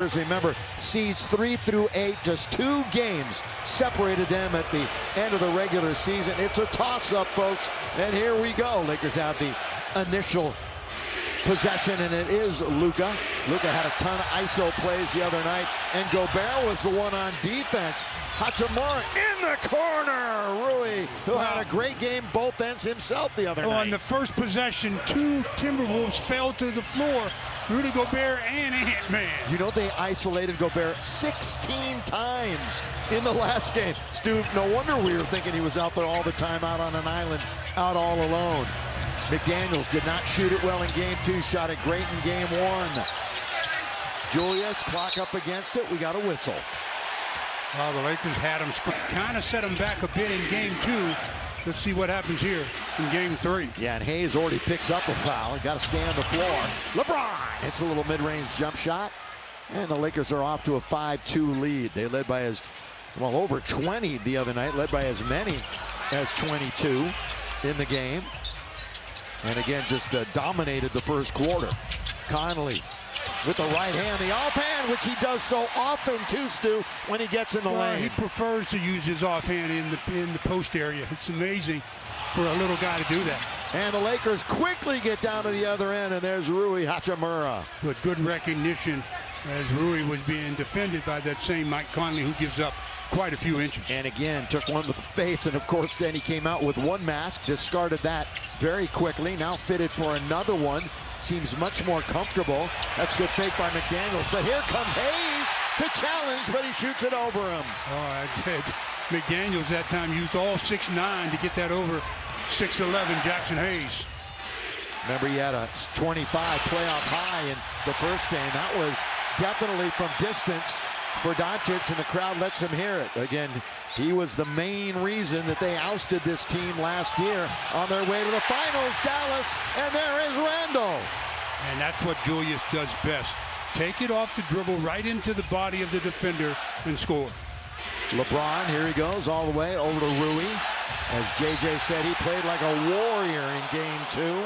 Remember, seeds 3 through 8, just 2 games separated them at the end of the regular season. It's a toss-up, folks, and here we go. Lakers have the initial possession, and it is Luka. Luka had a ton of ISO plays the other night, and Gobert was the one on defense. Hachimura in the corner. Rui, who had a great game both ends himself the other night. On the first possession, 2 Timberwolves fell to the floor. Rudy Gobert and Ant-Man. You know, they isolated Gobert 16 times in the last game. Stu, no wonder we were thinking he was out there all the time, out on an island, out all alone. McDaniels did not shoot it well in game 2, shot it great in game 1. Julius, clock up against it, we got a whistle. Well, the Lakers had him, kind of set him back a bit in game 2. Let's see what happens here in game 3. Yeah, and Hayes already picks up a foul. Got to stay on the floor. LeBron hits a little mid-range jump shot. And the Lakers are off to a 5-2 lead. They led by over 20 the other night, led by as many as 22 in the game. And again, just dominated the first quarter. Conley with the right hand, the offhand, which he does so often too, Stu, when he gets in the lane. He prefers to use his offhand in the post area. It's amazing for a little guy to do that. And the Lakers quickly get down to the other end, and there's Rui Hachimura. But good recognition as Rui was being defended by that same Mike Conley, who gives up quite a few inches. And again, took one to the face, and of course then he came out with one mask, discarded that very quickly, now fitted for another one. Seems much more comfortable. That's good fake by McDaniels, but here comes Hayes to challenge, but he shoots it over him. Oh, I did. McDaniels that time used all 6'9" to get that over 6'11" Jackson Hayes. Remember, he had a 25 playoff high in the first game. That was definitely from distance for Doncic, and the crowd lets him hear it. Again, he was the main reason that they ousted this team last year on their way to the finals, Dallas, and there is Randall. And that's what Julius does best. Take it off the dribble right into the body of the defender and score. LeBron, here he goes all the way over to Rui. As JJ said, he played like a warrior in game 2.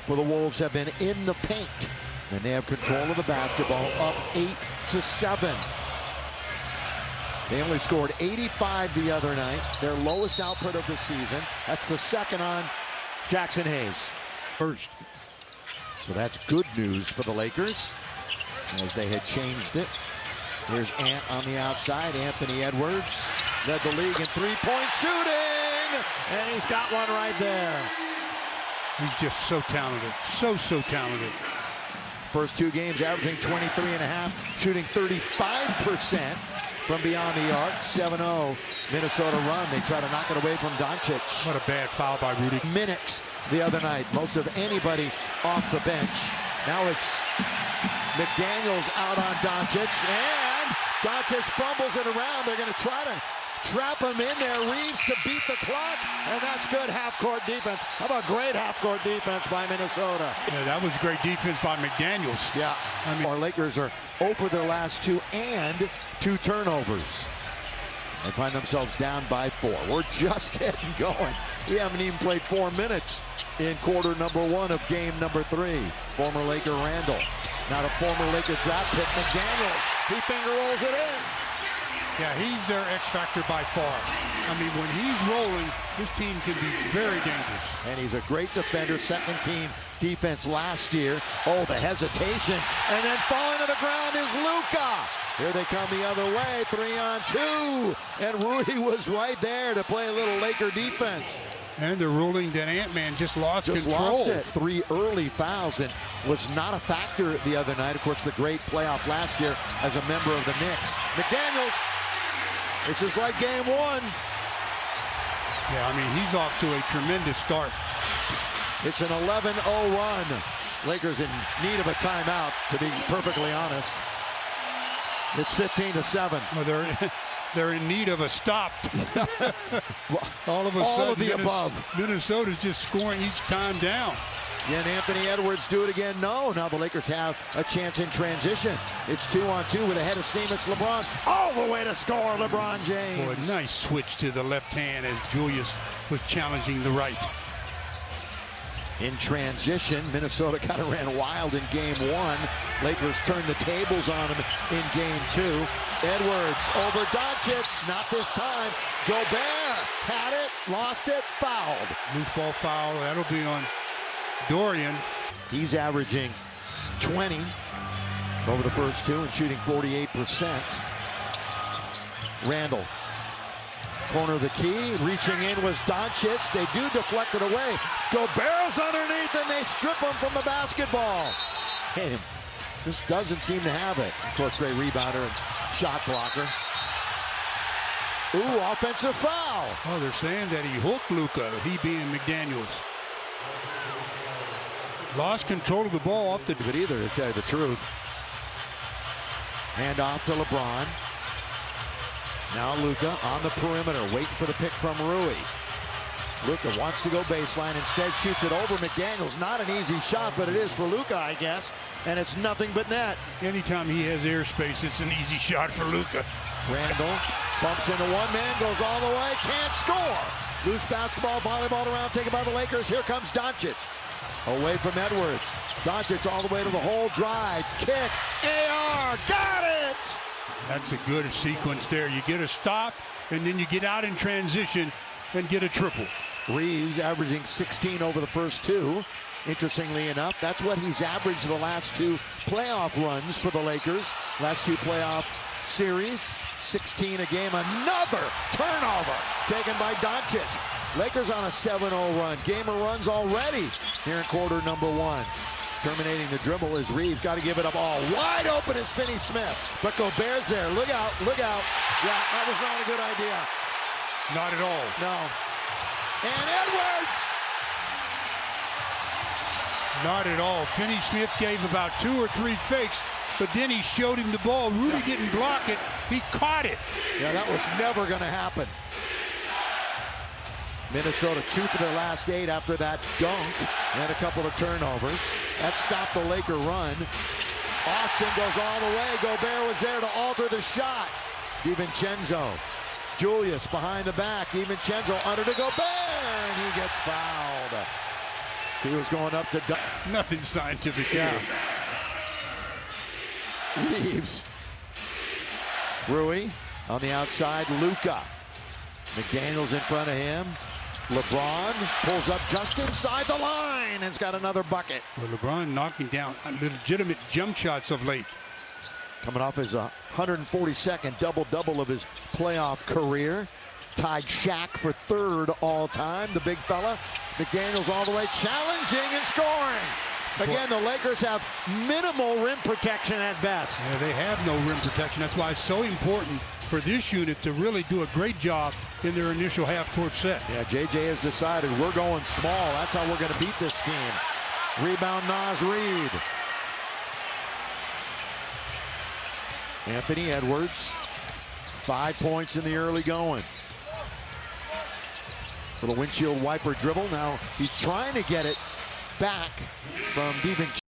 For the Wolves have been in the paint, and they have control of the basketball, up 8-7. They only scored 85 the other night, their lowest output of the season. That's the second on Jackson Hayes. First. So that's good news for the Lakers, as they had changed it. Here's Ant on the outside. Anthony Edwards led the league in three-point shooting, and he's got one right there. He's just so talented, so talented. First 2 games averaging 23.5, shooting 35% from beyond the arc. 7-0 Minnesota run. They try to knock it away from Doncic. What a bad foul by Rudy. Minutes the other night, most of anybody off the bench. Now it's McDaniels out on Doncic, and Doncic fumbles it around. They're going to try to trap him in there. Reeves to beat the clock, and that's good half-court defense. How about great half-court defense by Minnesota? Yeah, that was great defense by McDaniels. Yeah, I mean, our Lakers are over their last 2 and 2 turnovers. They find themselves down by 4. We're just getting going. We haven't even played 4 minutes in quarter number 1 of game number 3. Former Laker Randall, not a former Laker draft pick, McDaniels. He finger rolls it in. Yeah, he's their X factor by far. I mean, when he's rolling, this team can be very dangerous. And he's a great defender, second team defense last year. Oh, the hesitation. And then falling to the ground is Luka. Here they come the other way, 3-on-2. And Rui was right there to play a little Laker defense. And they're ruling that Ant-Man just lost control. Lost it. 3 early fouls, and was not a factor the other night. Of course, the great playoff last year as a member of the Knicks. McDaniels, this is like game 1. Yeah, I mean, he's off to a tremendous start. It's an 11-0 run. Lakers in need of a timeout, to be perfectly honest. It's 15-7. Well, they're in need of a stop. All of a sudden, of the above. Minnesota's just scoring each time down. Can Anthony Edwards do it again? No. Now the Lakers have a chance in transition. It's 2-on-2 with a head of steam. It's LeBron all the way to score. LeBron James. Boy, nice switch to the left hand as Julius was challenging the right. in transition. Minnesota kind of ran wild in game one. Lakers turned the tables on them in game two. Edwards over Doncic, not this time. Gobert had it, lost it, fouled. Loose ball foul, that'll be on Dorian. He's averaging 20 over the first two and shooting 48%. Randall. Corner of the key, reaching in was Doncic. They do deflect it away. Gobert's underneath and they him from the basketball. Hey, just doesn't seem to have it. Of course, great rebounder and shot blocker. Ooh, offensive foul. Oh, they're saying that he hooked Luka, he being McDaniels. Lost control of the ball off the... But either, to tell you the truth. Hand off to LeBron. Now Luka on the perimeter, waiting for the pick from Rui. Luka wants to go baseline, instead shoots it over McDaniels. Not an easy shot, but it is for Luka, I guess. And it's nothing but net. Anytime he has airspace, it's an easy shot for Luka. Randall bumps into one man, goes all the way, can't score. Loose basketball, volleyball around, taken by the Lakers. Here comes Doncic. Away from Edwards. Doncic all the way to the hole, drive, kick, AR, got it! That's a good sequence there. You get a stop, and then you get out in transition and get a triple. Reeves averaging 16 over the first two. Interestingly enough, that's what he's averaged the last two playoff runs for the Lakers. Last two playoff series, 16 a game. Another turnover taken by Doncic. Lakers on a 7-0 run. Game of runs already here in quarter number one. Terminating the dribble is Reeves. Got to give it up all. Wide open is Finney-Smith. But Gobert's there. Look out, look out. Yeah, that was not a good idea. Not at all. No. And Edwards! Not at all. Finney-Smith gave about 2 or 3 fakes, but then he showed him the ball. Rudy didn't block it. He caught it. Yeah, that was never going to happen. Minnesota 2 for their last 8 after that dunk and a couple of turnovers. That stopped the Laker run. Austin goes all the way. Gobert was there to alter the shot. DiVincenzo. Julius behind the back. DiVincenzo under to Gobert, and he gets fouled. See who's going up to dunk. Nothing scientific here. Reeves. Rui on the outside. Luka. McDaniels in front of him. LeBron pulls up just inside the line and has got another bucket. Well, LeBron knocking down legitimate jump shots of late. Coming off his 142nd double-double of his playoff career. Tied Shaq for 3rd all-time, the big fella. McDaniels all the way challenging and scoring. Again, the Lakers have minimal rim protection at best. Yeah, they have no rim protection. That's why it's so important for this unit to really do a great job in their initial half-court set. Yeah, JJ has decided we're going small. That's how we're going to beat this team. Rebound, Naz Reid. Anthony Edwards, 5 points in the early going. Little windshield wiper dribble. Now he's trying to get it back from DiVincenzo.